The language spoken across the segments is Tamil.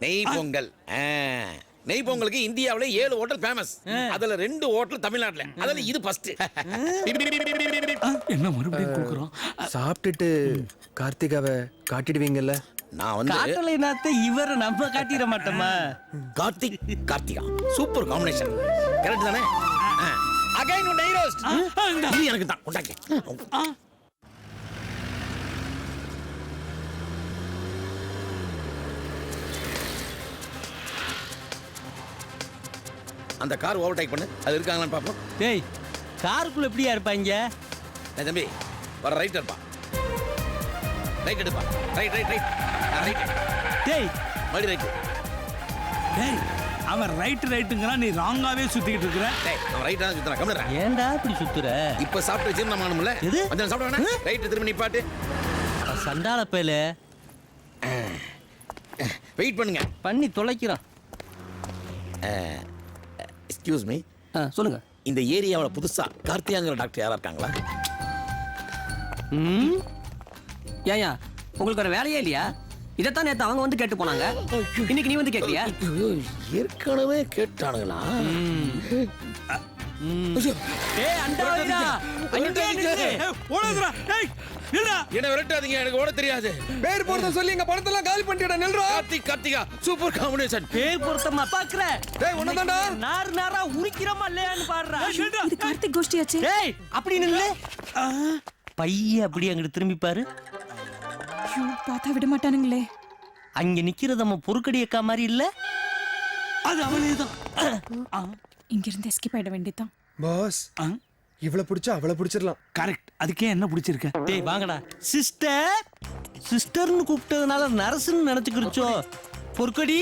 நெய் பொங்கல். நெய் பொங்கலுக்கு இந்தியாவுல 7 ஹோட்டல் ஃபேமஸ். அதுல 2 ஹோட்டல் தமிழ்நாட்டுல. அதுல இது ஃபர்ஸ்ட். என்ன மறுபடியும் கொடுக்குறோம்? சாப்பிட்டுட்டு கார்த்திகாவை காட்டிடுவீங்கல்ல? நான் வந்து காட்டலைனாத்த இவரை நம்ம காட்டிட மாட்டோமா? Karthika super combination. கரெக்ட் தானே? அகைன் நெய் ரோஸ்ட். இது எனக்கு தான். கொண்டாங்க. அந்த கார் ஓவர்டேக் பண்ணு. அது இருக்காங்களான்னு பாப்போம். டேய், காருக்குள்ள எப்படியா இருப்பாங்க? தம்பி வர ரைட் இருப்பா. ரைட் எடுப்பா. Right right right right. டேய் மறுபடி ரைட். டேய், அவன் ரைட்டுங்கிறான், நீ ராங்காவே சுத்திக்கிட்டு இருக்கிற. டேய், அவன் ரைட் தான் சுத்துறான். கம்முடா. ஏன்டா இப்படி சுத்துற? இப்ப சாப்பிட்டு வச்சு நம்ம ஆனமுல்ல. எது? கொஞ்சம் சாப்பிட வேணா. ரைட் திரும்பி நிப்பாட்டு. சண்டால பேல வெயிட் பண்ணுங்க. பண்ணி தொலைக்கிறான். Excuse me. சொல்லுங்க. இந்த ஏரியாவுல புதுசா கார்த்தியாங்கிற டாக்டர் யாரா இருக்காங்களா? ஏயா உங்களுக்கு ஒரு வேலையே இல்லையா? இதைத்தான் நேத்து அவங்க வந்து கேட்டு போனாங்க. இன்னைக்கு நீ வந்து கேட்கலையா? ஏற்கனவே கேட்டானுங்களா? ஏய் அண்டாடா, அங்கே நில்லு. ஓடுங்கடா. டேய், நில்லுடா. என்ன விரட்டாதீங்க, எனக்கு ஓட தெரியாது. பேர் போறத சொல்லி எங்க படத்தெல்லாம் காலி பண்ணிட்டா. நில்றா. Karthika super combination. பேர் பொருத்தமா பாக்குற? டேய் உன்னதான்டா. நார் நாரா உரிக்கிறோமா இல்லையான்னு பாடுறா. இது கார்த்திக் கோஷ்டியாச்சே. டேய் அப்படி நில்லு. பைய அப்படி அங்கிட்டு திரும்பி பாரு. ஐயோ, பார்த்தா விட மாட்டானுங்களே. அங்க நிக்கிறது நம்ம பொறுக்கடி அக்கா மாதிரி இல்ல? அது அவளேதான். இங்க இருந்து எஸ்கேப் ஆயிட வேண்டியதான். பாஸ், இவள பிடிச்சா அவள பிடிச்சிடலாம். கரெக்ட். அதுக்கே என்ன பிடிச்சிருக்க? டேய் வாங்கடா. சிஸ்டர் சிஸ்டர்னு கூப்பிட்டதுனால நர்ஸ்ன்னு நினைச்சுக்கிருச்சோ? பொற்கொடி,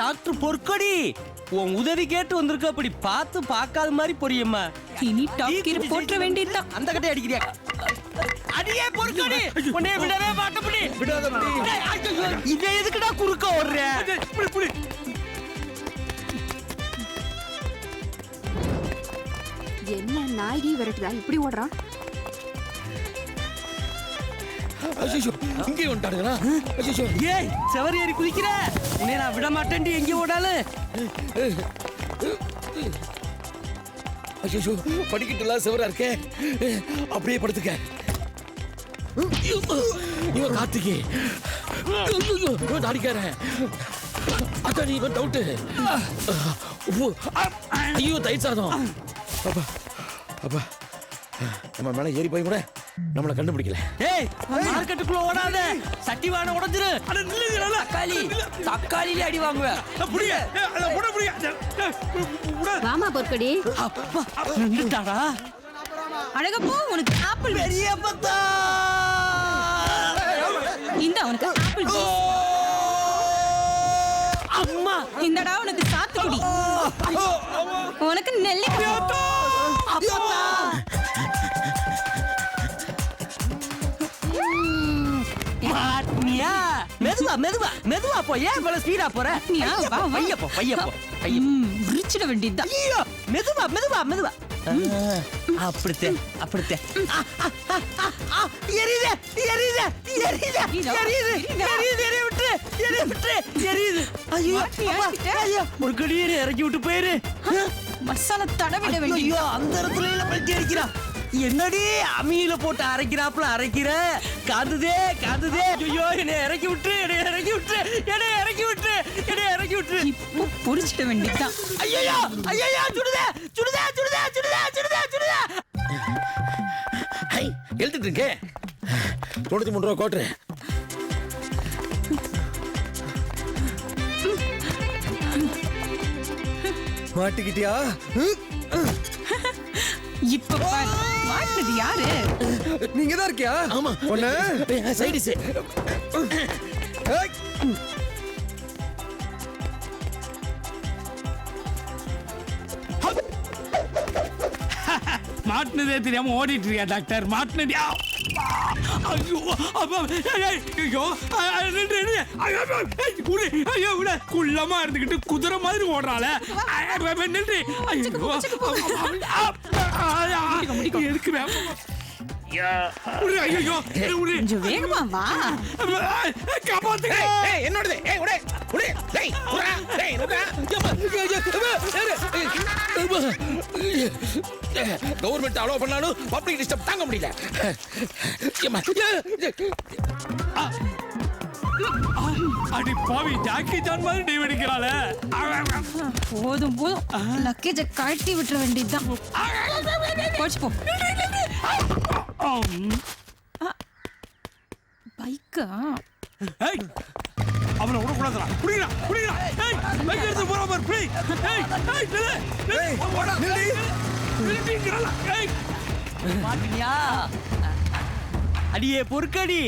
டாக்டர் பொற்கொடி, உன் உதவி கேட்டு வந்திருக்க. அப்படி பார்த்து பார்க்காத மாதிரி பொரியம்மா. இனி டாப் கீர் போட்ற வேண்டியதான். அந்த கட்டை அடிக்கிறியா? அடியே பொற்கொடி, உன்னை விடவே மாட்டேன். விடாத முடி. இதை எதுக்குடா குறுக்க ஓடுற? புடி. என்ன நாயகி விரட்டுதா? இப்படி ஓடுறான். ஐயோ, இங்கே வந்துட்டானுங்களா? ஐயோ, ஏய் செவரி ஏறி குதிக்கிற. உன்னை நான் விட மாட்டேன்டி எங்கே ஓடாலும். ஐயோ, படிக்கட்டுலாம் சிவரா இருக்கே. அப்படியே படுத்துக்க. இவன் கார்த்திகே. இவன் தாடிக்காரன். அதான் நீ டவுட்டு. ஐயோ, தயிர் சாதம். அப்பா அப்பா, நம்ம மேல ஏறி போய் கூட நம்மளை கண்டுபிடிக்கல. ஏய் மார்க்கெட்டுக்குள்ள ஓடாத, சட்டி வான உடைஞ்சிரு. அட நில்லுங்கடா. தக்காளி தக்காளியில அடி வாங்குவேன். புடிங்க. அட புட புடிங்க. வாமா பொற்கொடி. அப்பா நின்னுட்டாடா. அழகப்போ, உனக்கு ஆப்பிள். பெரிய பத்தா. இந்த உனக்கு ஆப்பிள் ஜூஸ். அம்மா இந்தடா உனக்கு சாத்துக்குடி. உனக்கு நெல்லிக்காய். அப்பா மாட்னியா? மெதுவா மெதுவா மெதுவா போ. ஏன் இவ்வளவு ஸ்பீடா போற? வா, வா. பையப்போ பையப்போ. விரிச்சிட வேண்டியதுதான். ஐயோ, மெதுவா மெதுவா மெதுவா. அப்படித்தே அப்படித்தே. எரியுது எரியுது எரியுது எரியுது எரிய விட்டு எரிய விட்டு எரியுது. ஐயோ ஐயோ, ஒரு கடியரை இறக்கி விட்டு போயிரு. மசாலா தடவிட வேண்டியது. ஐயோ, அந்த இடத்துல எல்லாம் பல்ட்டி அடிக்கிறா. என்னடி அம்மியில போட்டு அரைக்கிறாப்புல அரைக்கிற? காதுதே காதுதே. ஐயோ, என்னை இறக்கி விட்டு என்னை இறக்கி விட்டு என்னை இறக்கி விட்டு என்னை இறக்கி விட்டு. இப்போ பொரிச்சிட வேண்டியதுதான். ஐயோ ஐயோ, சுடுதே சுடுதே சுடுதே சுடுதே சுடுதே சுடுதே. ஹை, எழுதிட்டு இருக்கே. 93 ரூபா கோட்ரு. மாட்டிக்கிட்டியா? இப்ப பாரு, மாட்டுது யாரு? நீங்க தான் இருக்கியா? ஆமா. பொண்ணு சைடிஸ். மாட்டினதே தெரியாம ஓடிட்டு இருக்கியா டாக்டர்? மாட்டினடியா? ஐயோ அப்பா. ஐயோ ஐயோ, விட குள்ளமா இருந்துகிட்டு குதிரை மாதிரி ஓடுறாள. நின்று. ஐயோ எதுக்கு ஐயோ, கொஞ்சம் வேகமா வா. காப்பாத்துங்க. என்னோடது. டேய் புறா டேய் நோடா கவர்மெண்ட் அலோ பண்ணாலும் பப்ளிக் டிஸ்டர்ப் தாங்க முடியல ஏம்மா. அடி பாவி ஜாக்கி ஜான் மாதிரி டீ வெடிக்கிறாளே. போதும் போதும் லக்கேஜ கழட்டி விட்டுற வேண்டியதுதான். போச்சு போ. பைக்கா ஏய் அவனை விடக்கூடாதுடா. புடிடா புடிடா. ஏய் பைக் எடுத்து போறா பாரு. புடி. ஏய் ஏய் நில்லு. ஏய், போடா. நில்லு. நில்லுங்கறல. ஏய் மாட்டினியா? அடியே பொறுக்கடி,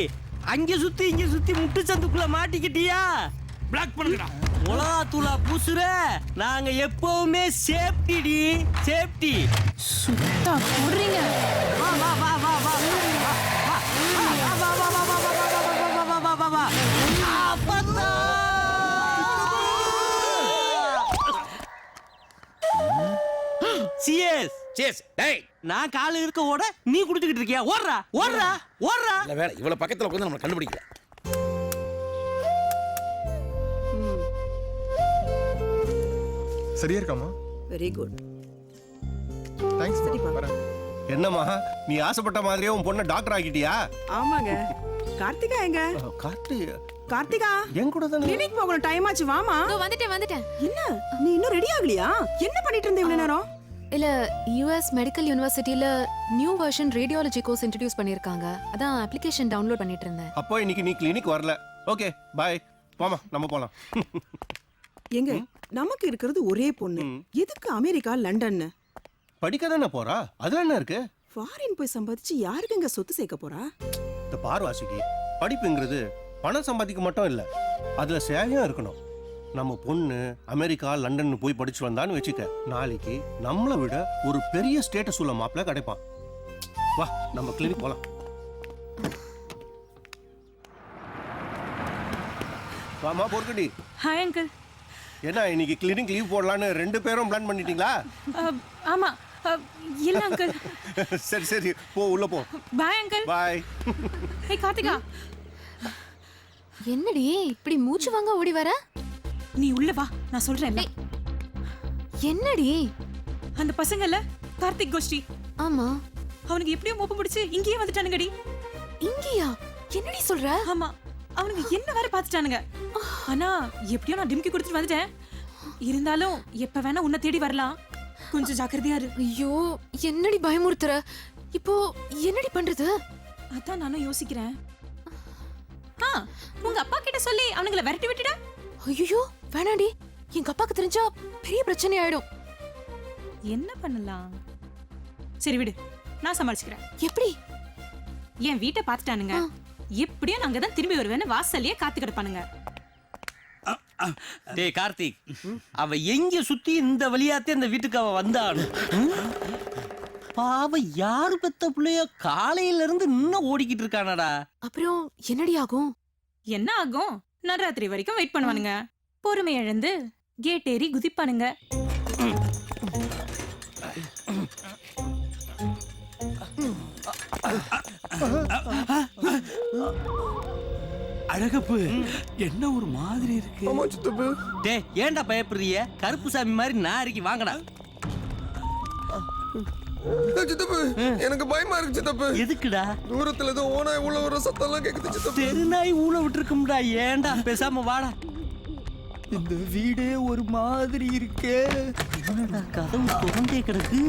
அங்க சுத்தி இங்க சுத்தி முட்டு சந்துக்குள்ள மாட்டிக்கிட்டியா? பிளாக் பண்ணுங்கடா. மிளகா தூளா பூசுற, நாங்க எப்பவுமே சேஃப்டி சேஃப்டி. சுத்தா போடுறீங்க. வா வா வா வா வா வா வா வா வா வா வா வா வா வா. அப்பத்தா சிஎஸ் சேஸ் டேய் நான் கால இருக்க ஓட நீ குடிச்சிட்டு இருக்கியா? ஓடுறா ஓடுறா ஓடுறா. இல்ல வேற இவ்வளவு பக்கத்துல உட்கார்ந்து நம்ம கண்டுபிடிக்கல. சரியா இருக்காமா? Very good. தேங்க்ஸ். சரிப்பா. வரேன். என்னம்மா நீ ஆசைப்பட்ட மாதிரியே உன் பொண்ணை டாக்டர் ஆக்கிட்டியா? ஆமாங்க. கார்த்திகா எங்க? கார்த்தி கார்த்திகா என் கூட தானே. கிளினிக் போகணும், டைம் ஆச்சு, வாமா. வந்துட்டேன் என்ன நீ இன்னும் ரெடி ஆகலையா? என்ன பண்ணிட்டு இருந்த இவ்வளவு நேரம்? இல்ல யுஎஸ் மெடிக்கல் யூனிவர்சிட்டியில new version radiology course introduce பண்ணிருக்காங்க. அதான் அப்ளிகேஷன் டவுன்லோட் பண்ணிட்டு இருந்தேன். அப்போ இன்னைக்கு நீ கிளினிக் வரல. ஓகே பாய், போமா நம்ம போலாம். எங்க நமக்கு இருக்கிறது ஒரே பொண்ணு, எதுக்கு அமெரிக்கா லண்டன்? படிக்க தானே போறா, அதுல என்ன இருக்கு? ஃபாரின் போய் சம்பாதிச்சு யாருக்கு எங்க சொத்து சேர்க்க போறா? இந்த பார்வாசிக்கு படிப்புங்கிறது பணம் சம்பாதிக்க மட்டும் இல்ல, அதுல சேவையும் இருக்கணும். நம்ம பொண்ணு அமெரிக்கா லண்டன் போய் படிச்சு வந்தான்னு வச்சுக்க, நாளைக்கு நம்மளை விட ஒரு பெரிய ஸ்டேட்டஸ் உள்ள மாப்பிள்ள கிடைப்பான். வா நம்ம கிளினிக் போலாம். வாமா பொறுக்கடி. Hi uncle. என்ன இன்னைக்கு கிளினிக் லீவ் போடலான்னு ரெண்டு பேரும் பிளான் பண்ணிட்டீங்களா? ஆமா. இல்ல அங்கிள். சரி சரி போ, உள்ள போ. Bye uncle. பாய். ஹே கார்த்திகா, என்னடி இப்படி மூச்சு வாங்க ஓடி வர? நீ உள்ள வா, நான் சொல்றேன்ல. என்னடி? அந்த பசங்கல கார்த்திக் கோஷ்டி, ஆமா. அவனுக்கு எப்படியோ மோப்பம் பிடிச்சு இங்கேயே வந்துட்டானுங்கடி. இங்கயா? என்னடி சொல்ற? ஆமா, அவனுக்கு என்ன வேற பாத்துட்டானுங்க. ஆனா எப்படியோ நான் டிம்கி கொடுத்துட்டு வந்துட்டேன். இருந்தாலும் எப்ப வேணா உன்னை தேடி வரலாம், கொஞ்சம் ஜாக்கிரதையா இரு. ஐயோ, என்னடி பயமுறுத்துற? இப்போ என்னடி பண்றது? அதான் நானும் யோசிக்கிறேன். உங்க அப்பா கிட்ட சொல்லி அவனுங்களை விரட்டி விட்டுட. ஐயோ வேணாடி, எங்க அப்பாக்கு தெரிஞ்சா பெரிய பிரச்சனை ஆயிடும். என்ன பண்ணலாம்? சரி விடு, நான் சமாளிச்சுக்கிறேன். எப்படி? என் வீட்டை பாத்துட்டானுங்க, எப்படியும் நாங்க தான் திரும்பி வருவேன்னு வாசல்லயே காத்து கிடப்பானுங்க. டேய் கார்த்திக், அவ எங்க சுத்தி இந்த வழியாத்தே அந்த வீட்டுக்கு அவ வந்தானு. பாவ யாரு பெத்த பிள்ளைய காலையில இருந்து இன்னும் ஓடிக்கிட்டு இருக்கானடா. அப்புறம் என்னடி ஆகும்? என்ன ஆகும்? நடுராத்திரி வரைக்கும் வெயிட் பண்ணுவானுங்க, பொறுமை இழந்து கேட் ஏறி குதிப்பானுங்க. அழகப்பு என்ன ஒரு மாதிரி இருக்கு. ஆமா சித்தப்பு. டேய் ஏன்டா பயப்படுறிய? கருப்பு சாமி மாதிரி நாரிக்கு வாங்கடா. சித்தப்பு எனக்கு பயமா இருக்கு சித்தப்பு. எதுக்குடா? தூரத்துல ஏதோ ஓனாய் உள்ள வர சத்தம் எல்லாம் கேக்குது சித்தப்பு. தெருநாய் ஊழ விட்டுருக்கும்டா. ஏன்டா பேசாம வாடா. இந்த வீடே ஒரு மாதிரி இருக்கே. என்னடா கதவு திறந்தே கிடக்கு.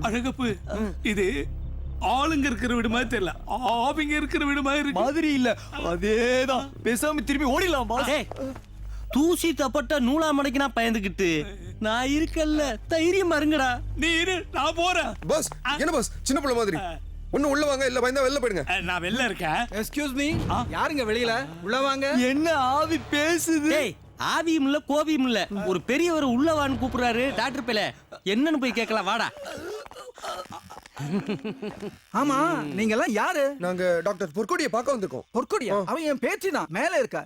அழகப்பு இது ஆளுங்க இருக்கிற வீடு மாதிரி தெரியல, ஆவிங்க இருக்கிற வீடு மாதிரி இருக்கு. மாதிரி இல்ல, அதேதான். பேசாம திரும்பி ஓடிலாம். தூசி தப்பட்ட நூலா மடைக்குனா பயந்துகிட்டு நான் இருக்கல்ல, தைரியம் மருங்கடா. நீ இரு, நான் போறேன். பாஸ் என்ன பாஸ், சின்ன பிள்ளை மாதிரி. ஒண்ணு உள்ள வாங்க, இல்ல பயந்தா வெளில போயிடுங்க. நான் வெளில இருக்கேன். எக்ஸ்கியூஸ் மீ, யாருங்க வெளியில? உள்ள வாங்க. என்ன ஆவி பேசுது? டேய் ஆவியும் இல்ல கோபியும் இல்ல, ஒரு பெரியவர் உள்ளவான்னு கூப்பிடுறாரு டாக்டர் பேல. என்னன்னு போய் கேட்கலாம், வாடா. ஆமா, நீங்க எல்லாம் யாரு? நாங்க டாக்டர் பொற்கொடியை பார்க்க வந்திருக்கோம். பொற்கொடியா? அவன் என் பேச்சு தான் மேல இருக்கா.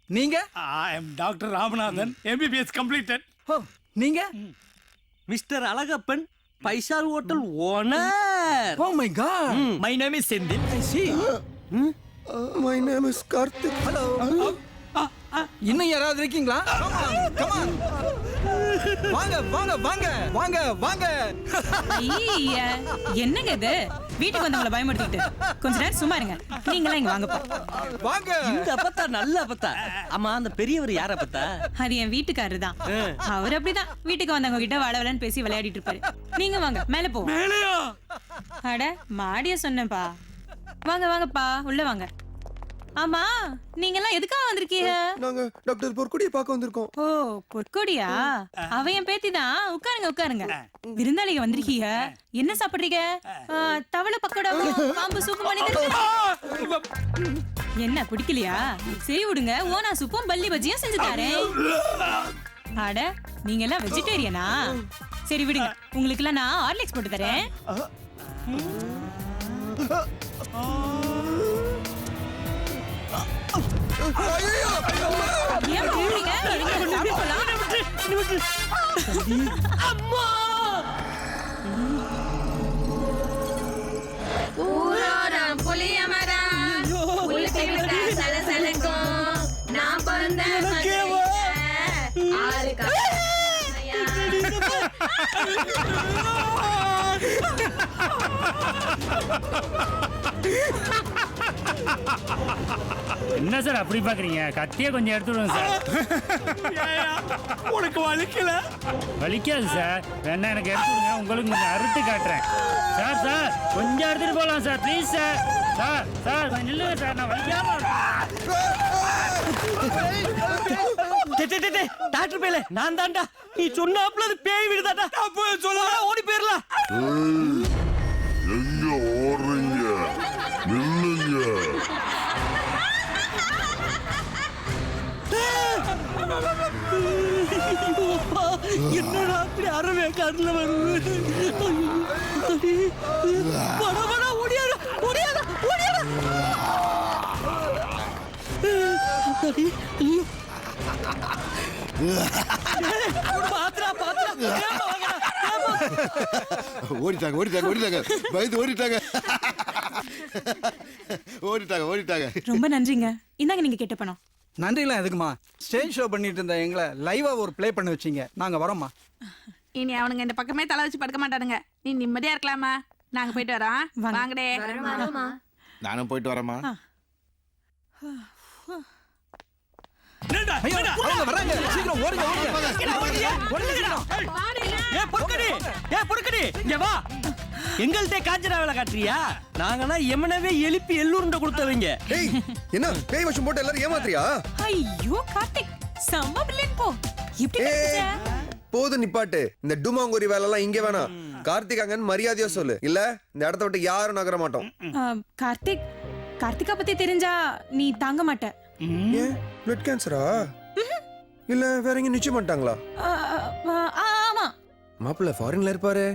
நீங்க? I am doctor Ramanathan, MBBS completed. Oh, நீங்க? Mister Alagappan, Faisal hotel owner. Oh my god. My name is Senthil. I see. My name is Karthik. Hello. இன்னும் யாராவது இருக்கீங்களா? Come on. வாங்க வாங்க வாங்க வாங்க வாங்க. ஐய, என்னங்க இது? வீட்டுக்கு வந்தவங்கள பயமுறுத்திட்டு கொஞ்ச நேரம் சும்மா இருங்க. நீங்களா இங்க வாங்கப்பா. வாங்க. இந்த அப்பத்தா நல்ல அப்பத்தா. ஆமா அந்த பெரியவர் யார அப்பத்தா? அது என் வீட்டுக்காரர் தான். அவர் அப்படிதான் வீட்டுக்கு வந்தவங்க கிட்ட வளவலன்னு பேசி விளையாடிட்டு இருப்பாரு. நீங்க வாங்க மேல போ. மேலையா? அட மாடிய சொன்னேன்ப்பா. வாங்க வாங்கப்பா உள்ள வாங்க. ஆமா நீங்க எல்லாம் எதுக்காக வந்திருக்கீங்க? நாங்க டாக்டர் பொற்கொடியை பார்க்க வந்திருக்கோம். ஓ பொற்கொடியா? அவ என் பேத்தி தான். உட்காருங்க உட்காருங்க. விருந்தாளிங்க வந்திருக்கீங்க. என்ன சாப்பிடுறீங்க? தவளை பக்கோடாவும் பாம்பு சூப்பு பண்ணி தரேன். என்ன பிடிக்கலையா? சரி விடுங்க. ஓனா சூப்பும் பல்லி பஜ்ஜியும் செஞ்சு தரேன். அட நீங்க எல்லாம் வெஜிடேரியனா? சரி விடுங்க. உங்களுக்கு எல்லாம் நான் ஹார்லிக்ஸ் போட்டு தரேன். ஏன் போறீங்க? இருங்க, சாப்பிடலாம். அம்மா! ஊரோரம் புளியமரம் உளுத்தி விட்ட சலசலக்கும் நான் பிறந்த ஆறு என்ன சார் அப்படி பாக்குறீங்க? கத்தியே கொஞ்சம் எடுத்து விடுங்க சார். உனக்கு வலிக்கல? வலிக்காது சார். வேணா எனக்கு எடுத்து விடுங்க. உங்களுக்கு கொஞ்சம் அறுத்து காட்டுறேன். சார் சார் கொஞ்சம் எடுத்துட்டு போலாம் sir please sir. Sir sir கொஞ்சம் நில்லுங்க சார். நான் வலிக்காம டாக்டர் பேல நான் தான்டா. நீ சொன்னாப்ல அது பேய் விடுதாடா. அப்போ சொல்ல ஓடி போயிரலாம். எங்க ஓடுறீங்க? நில்லுங்க. என்னடா அப்படி அறவே கண்ணுல வருது? ஓடியாரு ஓடியாரு ஓடியாரு. பாத்ரா பாத்ரா ஓடிட்டாங்க ஓடிட்டாங்க ஓடிட்டாங்க. பயந்து ஓடிட்டாங்க. ஓடிட்டாங்க ஓடிட்டாங்க. ரொம்ப நன்றிங்க. இந்தாங்க நீங்க கேட்ட பணம். நன்றிலாம் எதுக்குமா? ஸ்டேஜ் ஷோ பண்ணிட்டு இருந்த எங்களை லைவா ஒரு ப்ளே பண்ண வச்சீங்க. நாங்க வரோம்மா. இனி அவனுங்க இந்த பக்கமே தலை வச்சு படுக்க மாட்டானுங்க. நீ நிம்மதியா இருக்கலாமா? நாங்க போயிட்டு வரோம். வாங்கடே. நானும் போயிட்டு வரேம்மா. ஐயோ, அவங்க வராங்க. சீக்கிரம் ஓடுங்க ஓடுங்க. ஏ பொறுக்கடி ஏ பொறுக்கடி இங்க வா. எங்கள்கிட்ட காஞ்சனா வேலை காட்டுறியா? நாங்கன்னா எமனவே எழுப்பி எல்லூருண்ட கொடுத்தவங்க. ஏய் என்ன பேய் வசம் போட்டு எல்லாரும் ஏமாத்துறியா? ஐயோ கார்த்திக் செம்ம பில்லியன் போ. எப்படி ஏய் கண்டுபிடிச்ச? போது நிப்பாட்டு. இந்த டுமாங்கோரி வேலை எல்லாம் இங்க வேணாம். கார்த்திக் அங்கன்னு மரியாதையா சொல்லு. இல்ல இந்த இடத்த விட்டு யாரும் நகர மாட்டோம். கார்த்திகா பத்தி தெரிஞ்சா நீ தாங்க மாட்ட. ஏன் பிளட் கேன்சரா? இல்ல வேற எங்க நிச்சயம் பண்ணிட்டாங்களா? ஆமா மாப்பிள்ள ஃபாரின்ல இருப்பாரு.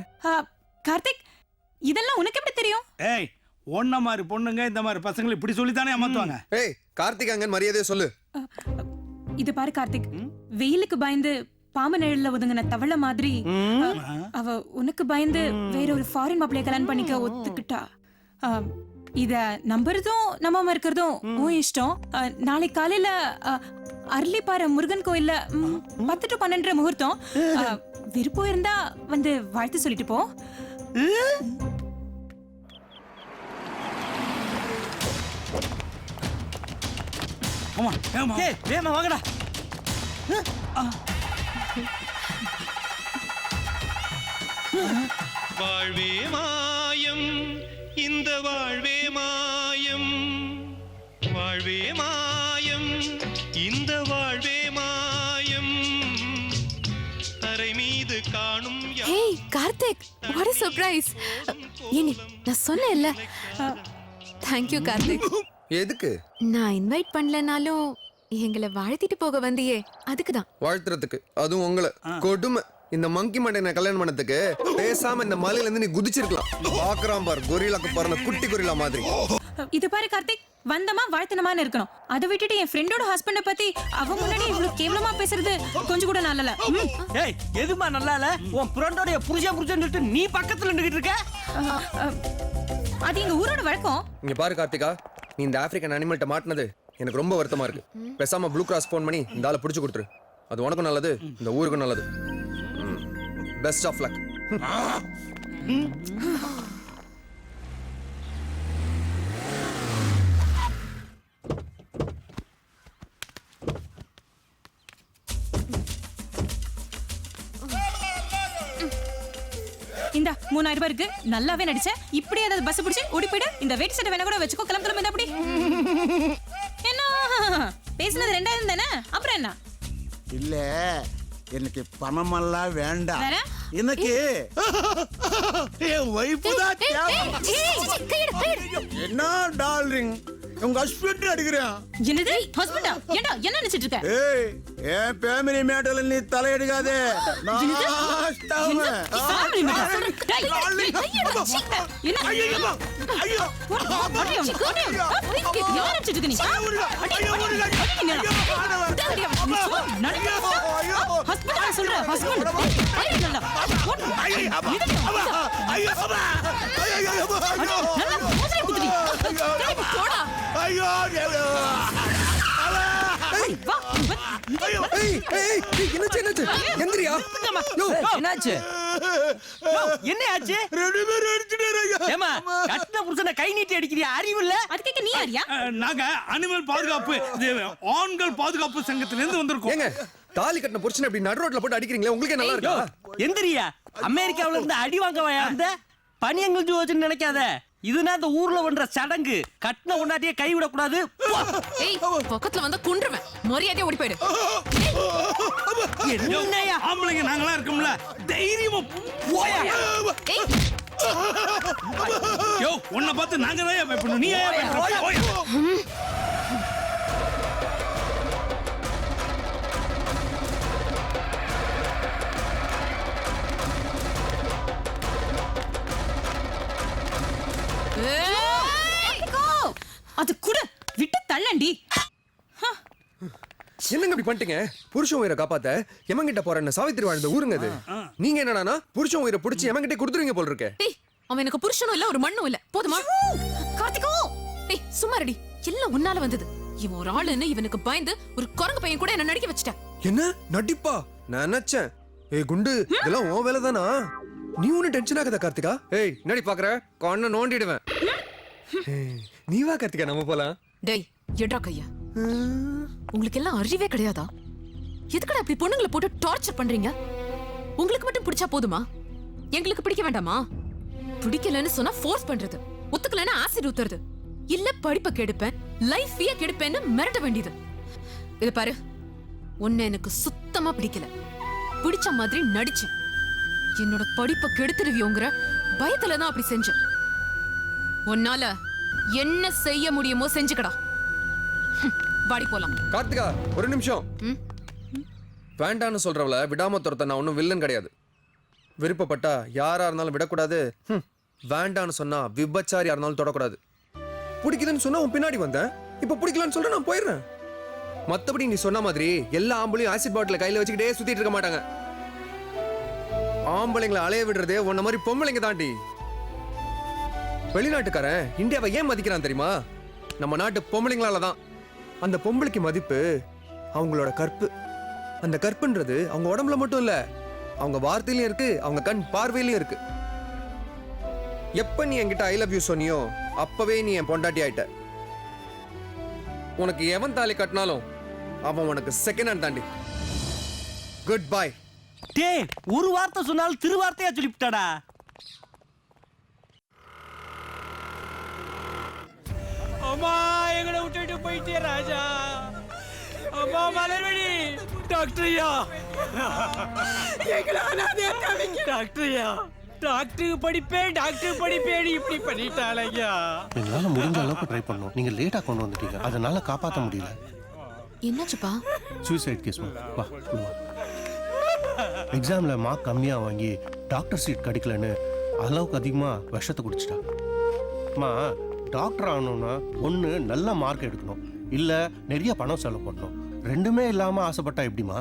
கார்த்திக் இதெல்லாம் உனக்கு எப்படி தெரியும்? ஏய் ஒன்ன மாதிரி பொண்ணுங்க இந்த மாதிரி பசங்களை இப்படி சொல்லித்தானே ஏமாத்துவாங்க. ஏய் கார்த்திக் அங்கன்னு மரியாதையா சொல்லு. இது பாரு கார்த்திக், வெயிலுக்கு பயந்து பாம்பு நிழல்ல ஒதுங்கின தவளை மாதிரி அவ உனக்கு பயந்து வேற ஒரு ஃபாரின் மாப்பிளைய கல்யாணம் பண்ணிக்க ஒத்துக்கிட்டா. இத நம்புறதும் நம்பாம இருக்கிறதும் உன் இஷ்டம். நாளை காலையில அரளிப்பாறை முருகன் கோயில்ல 10 to 12 முகூர்த்தம். விருப்பம் இருந்தா வந்து வாழ்த்து சொல்லிட்டு போ. ஆமா ஏமா ஏய் வேமா வாங்கடா. வாழ்வே மாயம் இந்த வாழ்வே மாயம். வாழ்வே மாயம் இந்த வாழ்வே மாயம். தரை மீது காணும் hey Karthik, what a surprise. Any நான் சொன்னேன்ல. Thank you Karthik. எதுக்கு? நான் இன்வைட் பண்ணலனாலும் எங்களை வாழ்த்திட்டு போக வந்தியே அதுக்கு தான். வாழ்த்துறதுக்கு. அதுவும் உங்களை கொடுமை. இந்த மங்கி மண்டையை கல்யாணம் பண்ணதுக்கு பேசாம இந்த மலையில இருந்து நீ குதிச்சிருக்கலாம். பாக்குறான் பார் கொரில்லாக்கு பாருங்க குட்டி கொரில்லா மாதிரி. இது பாரு கார்த்திக், வந்தமா வாழ்த்தனமான்னு இருக்கணும். அதை விட்டுட்டு என் ஃப்ரெண்டோட ஹஸ்பண்ட பத்தி அவ முன்னாடி இவ்வளவு கேவலமா பேசுறது கொஞ்சம் கூட நல்லல. ஏய் எதுமா நல்லா இல்ல? உன் ஃப்ரெண்டோட புருஷன் சொல்லிட்டு நீ பக்கத்துல நின்னுகிட்டு இருக்க. அது எங்க ஊரோட வழக்கம். இங்க பாரு கார்த்திகா, நீ இந்த ஆப்பிரிக்கன் அனிமல்ட்ட மாட்டினது எனக்கு ரொம்ப வருத்தமா இருக்கு. பேசாம ப்ளூ கிராஸ் ஃபோன் பண்ணி இந்த ஆளை பிடிச்சு கொடுத்துரு. அது உனக்கும் நல்லது, இந்த ஊருக்கும் நல்லது. Best of luck. இந்த 3000 ரூபாய் இருக்கு, நல்லாவே நடிச்ச. இப்படி ஏதாவது பஸ் பிடிச்சு ஓடி போயிடு. இந்த வெயிட் செட் வேணா கூட வச்சுக்கோ. கிளம்ப இந்த அப்படி. என்ன பேசுனது 2000 தானே, அப்புறம் என்ன? இல்ல எனக்கு பணமெல்லாம் வேண்டாம். வேற? எனக்கு என் வைஃப் தான் தேவை. என்ன டார்லிங், உங்க ஹஸ்பண்ட் அடிக்கிறேன். என்னது ஹஸ்பண்டா? ஏண்டா என்ன நினைச்சிட்டு இருக்க? ஏய், என் ஃபேமிலி மேட்டர்ல நீ தலையிடாதே. நான் ஃபேமிலி மேட்டர். என்னாச்சு? ஏமா கட்டின புருஷனை கை நீட்டி அடிக்கிறியா? அறிவு இல்ல? அதுக்கு நீ யாரியா? நாங்க அனிமல் பாதுகாப்பு ஆண்கள் பாதுகாப்பு சங்கத்துல இருந்து வந்திருக்கோம். ஏங்க தாலி கட்டின புருஷனை இப்படி நடு ரோட்ல போட்டு அடிக்கிறீங்களே, உங்களுக்கு நல்லா இருக்கா? எந்திரியா? அமெரிக்காவுல இருந்து அடி வாங்க வந்த பனியங்கள் ஜோஜன் நினைக்காத. இதுனா இந்த ஊர்ல பண்ற சடங்கு. கட்டின கொண்டாட்டியே கை விட கூடாது. ஏய், பக்கத்துல வந்தா கொன்றுவேன். மரியாதையா ஓடி போயிடு. என்னையா ஆம்பளைங்க நாங்களா இருக்கோம்ல, தைரியமா போயா. யோ, உன்னை பார்த்து நாங்க தான் பயப்படணும், நீ ஏன் பயப்படுற? போயா. அது கூட விட்டு தள்ளண்டி. என்னங்க இப்படி பண்ணிட்டீங்க? புருஷன் உயிரை காப்பாத்த எமங்கிட்ட போறேன்னு சாவித்திரி வாழ்ந்த ஊருங்க அது. நீங்க என்னன்னா புருஷன் உயிரை பிடிச்சி எமங்கிட்ட கொடுத்துருவீங்க போல இருக்கே. டேய், அவன் எனக்கு புருஷனும் இல்ல, ஒரு மண்ணும் இல்ல. போதுமா? கார்த்திகோ, டேய் சும்மா ரெடி. எல்லாம் உன்னால வந்தது. இவன் ஒரு ஆளுன்னு இவனுக்கு பயந்து ஒரு குரங்கு பையன் கூட என்ன நடிக்க வச்சிட்ட. என்ன நடிப்பா? நான் நினைச்சேன். ஏய் குண்டு, இதெல்லாம் உன் வேலை தானா? நீ ஒன்னும் டென்ஷன் ஆகாத கார்த்திகா. ஏய் நடி பாக்குற கண்ணை நோண்டிடுவேன். நீ வா கார்த்திகா, நம்ம போலாம். டேய் எட்ரா கையா. உங்களுக்கு எல்லாம் அறிவே கிடையாதா? எதுக்குடா இப்படி பொண்ணுங்களை போட்டு டார்ச்சர் பண்றீங்க? உங்களுக்கு மட்டும் பிடிச்சா போதுமா? எங்களுக்கு பிடிக்க வேண்டாமா? பிடிக்கலன்னு சொன்னா ஃபோர்ஸ் பண்றது, ஒத்துக்கலன்னா ஆசிட் ஊத்துறது, இல்ல படிப்பை கெடுப்பேன் லைஃபையே கெடுப்பேன்னு மிரட்ட வேண்டியது. இது பாரு, உன்னை எனக்கு சுத்தமா பிடிக்கல. பிடிச்ச மாதிரி நடிச்சேன். என்னோட படிப்பை கெடுத்துருவியோங்கிற பயத்துல தான் அப்படி செஞ்சேன். உன்னால என்ன செய்ய முடியுமோ செஞ்சுக்கடா. வாடி போலாம். கார்த்திகா ஒரு நிமிஷம். வேண்டான்னு சொல்றவள விடாம துரத்த நான் ஒன்னும் வில்லன் கிடையாது. விருப்பப்பட்டா யாரா இருந்தாலும் விடக்கூடாது. வேண்டான்னு சொன்னா விபச்சாரியா இருந்தாலும் தொடக்கூடாது. பிடிக்குதுன்னு சொன்னா உன் பின்னாடி வந்தேன், இப்ப பிடிக்கலன்னு சொல்ற நான் போயிடுறேன். மத்தபடி நீ சொன்ன மாதிரி எல்லா ஆம்பளையும் ஆசிட் பாட்டில கையில வச்சுக்கிட்டே சுத்திட்டு இருக்க மாட்டாங்க. ஆம்பளைங்களை அலைய விடுறதே உன்ன மாதிரி பொம்பளைங்க தாண்டி. வெளிநாட்டுக்காரன் இந்தியாவை ஏன் மதிக்கிறான் தெரியுமா? நம்ம நாட்டு பொம்பளைங்களால தான். அந்த பொம்பளைக்கு மதிப்பு அவங்களோட கற்பு. அந்த கற்புன்றது அவங்க உடம்புல மட்டும் இல்ல, அவங்க வார்த்தையிலயும் இருக்கு, அவங்க கண் பார்வையிலயும் இருக்கு. எப்ப நீ என்கிட்ட ஐ லவ் யூ சொன்னியோ அப்பவே நீ என் பொண்டாட்டி ஆயிட்ட. உனக்கு எவன் தாலி கட்டினாலும் அவன் உனக்கு செகண்ட் ஹேண்ட் தாண்டி. Good bye. டேய், ஒரு வார்த்தை சொன்னாலும் திருவார்த்தையா சொல்லிவிட்டாடா. அம்மா எங்களை விட்டுட்டு போயிட்டே ராஜா. அம்மா மலர்வழி டாக்டர்யா, டாக்டர்யா, டாக்டருக்கு படிப்பேன் டாக்டர் படிப்பேன் இப்படி பண்ணிட்டாளையா. எங்களால முடிஞ்ச அளவுக்கு ட்ரை பண்ணோம். நீங்க லேட்டா கொண்டு வந்துட்டீங்க, அதனால காப்பாற்ற முடியல. என்னாச்சுப்பா? Suicide case. வா எக்ஸாம்ல மார்க் கம்மியா வாங்கி டாக்டர் சீட் கிடைக்கலன்னு அளவுக்கு அதிகமா விஷத்தை குடிச்சிட்டா. அம்மா டாக்டர் ஆகணும்னா ஒன்று நல்ல மார்க் எடுக்கணும், இல்லை நிறைய பணம் செலவு பண்ணணும். ரெண்டுமே இல்லாமல் ஆசைப்பட்டா எப்படிமா?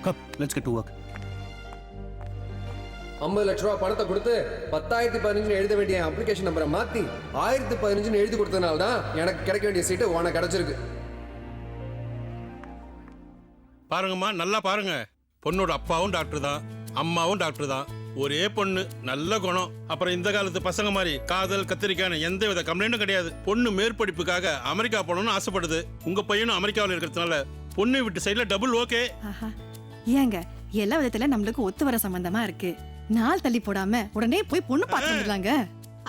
Come let's get to work. 50 லட்ச ரூபா பணத்தை கொடுத்து 10,015 எழுத வேண்டிய அப்ளிகேஷன் நம்பரை மாற்றி 1015 எழுதி கொடுத்ததுனால தான் எனக்கு கிடைக்க வேண்டிய சீட்டு உனக்கு கிடைச்சிருக்கு. பாருங்கம்மா நல்லா பாருங்க. பொண்ணோட அப்பாவும் டாக்டர் தான், அம்மாவும் டாக்டர் தான். ஒரே பொண்ணு, நல்ல குணம். அப்புறம் இந்த காலத்து பசங்க மாதிரி காதல் கத்திரிக்கான எந்த வித கம்ப்ளைண்ட்டும் கிடையாது. பொண்ணு மேற்படிப்புக்காக அமெரிக்கா போகணும்னு ஆசைப்படுது. உங்க பையனும் அமெரிக்காவில் இருக்கிறதுனால பொண்ணு விட்டு சைடுல டபுள் ஓகே. ஏங்க எல்லா விதத்துல நம்மளுக்கு ஒத்து வர சம்பந்தமா இருக்கு. நாள் தள்ளி போடாம உடனே போய் பொண்ணு பார்த்து வந்துடலாங்க.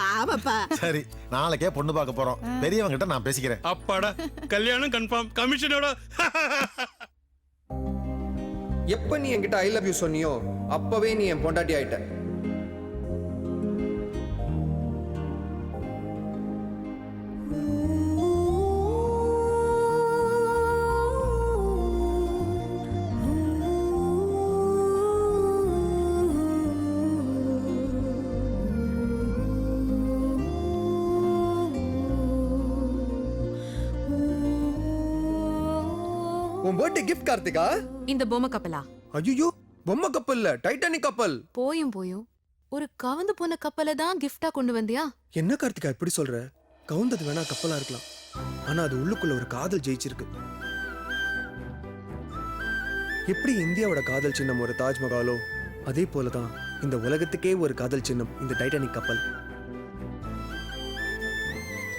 ஆமாப்பா. சரி, நாளைக்கே பொண்ணு பார்க்க போறோம். பெரியவங்க கிட்ட நான் பேசிக்கிறேன். அப்பாடா, கல்யாணம் கன்ஃபார்ம். கமிஷனோட எப்ப நீ என்கிட்ட ஐ லவ் யூ சொன்னியோ அப்பவே நீ என் பொண்டாட்டி ஆயிட்ட. உன் பர்த்டே கிஃப்ட் கார்த்திகா. இந்த பொம்மை கப்பலா? ஐயோ, பொம்மை கப்பல் இல்ல, டைட்டானிக் கப்பல். போயும் ஒரு கவுந்து போன கப்பலை தான் கிஃப்டா கொண்டு வந்தியா? என்ன கார்த்திகா இப்படி சொல்ற? கவுந்தது வேணா கப்பலா இருக்கலாம், ஆனா அது உள்ளுக்குள்ள ஒரு காதல் ஜெயிச்சிருக்கு. எப்படி இந்தியாவோட காதல் சின்னம் ஒரு தாஜ்மஹாலோ, அதே போலதான் இந்த உலகத்துக்கே ஒரு காதல் சின்னம் இந்த டைட்டானிக் கப்பல்.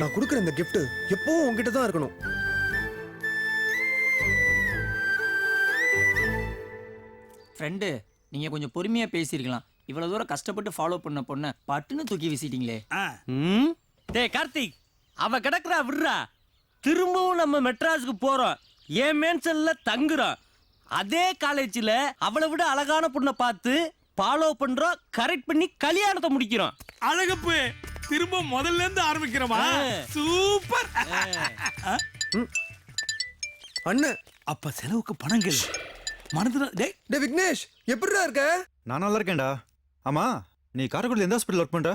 நான் கொடுக்குற இந்த கிஃப்ட் எப்பவும் உங்ககிட்ட தான் இருக்கணும். ஃப்ரெண்டு, நீங்க கொஞ்சம் பொறுமையா பேசியிருக்கலாம். இவ்வளவு தூரம் கஷ்டப்பட்டு ஃபாலோ பண்ண பொண்ண பட்டுன்னு தூக்கி வீசிட்டீங்களே. டேய் கார்த்திக், அவ கிடக்குறா விடுறா. திரும்பவும் நம்ம மெட்ராஸுக்கு போறோம், ஏன் மேன்சன்ல தங்குறோம். அதே காலேஜ்ல அவளை விட அழகான பொண்ணை பார்த்து ஃபாலோ பண்றோம், கரெக்ட் பண்ணி கல்யாணத்தை முடிக்கிறோம். அழகப்பு, திரும்ப முதல்ல இருந்து ஆரம்பிக்கிறோமா? சூப்பர் அண்ணன். அப்ப செலவுக்கு பணங்கள் மனதுல. டேய் விக்னேஷ், எப்படிடா இருக்க? நான் நல்லா இருக்கேன்டா. ஆமா, நீ காரைக்குடியில் எந்த ஹாஸ்பிட்டல் ஒர்க் பண்ற?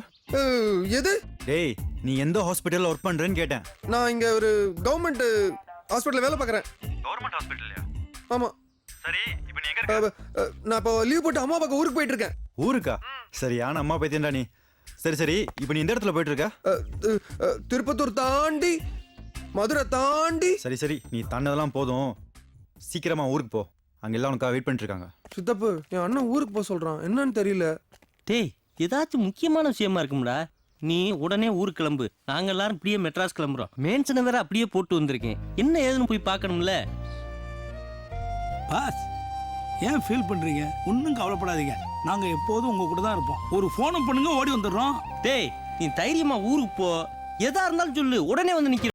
எது? டேய், நீ எந்த ஹாஸ்பிட்டல்ல ஒர்க் பண்றேன்னு கேட்டேன். நான் இங்க ஒரு கவர்மெண்ட் ஹாஸ்பிட்டல்ல வேலை பார்க்கறேன். கவர்மெண்ட் ஹாஸ்பிட்டல்லையா? ஆமா. சரி, இப்போ நீ எங்க இருக்க? நான் இப்போ லீவ் போட்டு அம்மா பக்கம் ஊருக்கு போயிட்டு இருக்கேன். ஊருக்கா? சரியான அம்மா பைத்தியம்டா நீ. சரி, இப்போ நீ எந்த இடத்துல போயிட்டு இருக்க? திருப்பத்தூர் தாண்டி மதுரை தாண்டி. சரி, நீ தாண்டதெல்லாம் போதும், சீக்கிரமா ஊருக்கு போ. அங்க எல்லாம் உனக்காக வெயிட் பண்ணிட்டு இருக்காங்க. சித்தப்பு, என் அண்ணன் ஊருக்கு போக சொல்றான், என்னன்னு தெரியல. டேய், ஏதாச்சும் முக்கியமான விஷயமா இருக்கும்டா. நீ உடனே ஊருக்கு கிளம்பு, நாங்க எல்லாரும் இப்படியே மெட்ராஸ் கிளம்புறோம். மேன்சனை வேற அப்படியே போட்டு வந்திருக்கேன், என்ன ஏதுன்னு போய் பார்க்கணும்ல. பாஸ், ஏன் ஃபீல் பண்றீங்க? ஒன்றும் கவலைப்படாதீங்க, நாங்க எப்போதும் உங்க கூட தான் இருப்போம். ஒரு ஃபோனும் பண்ணுங்க, ஓடி வந்துடுறோம். டேய், நீ தைரியமா ஊருக்கு போ, எதா இருந்தாலும் சொல்லு, உடனே வந்து நிக்க.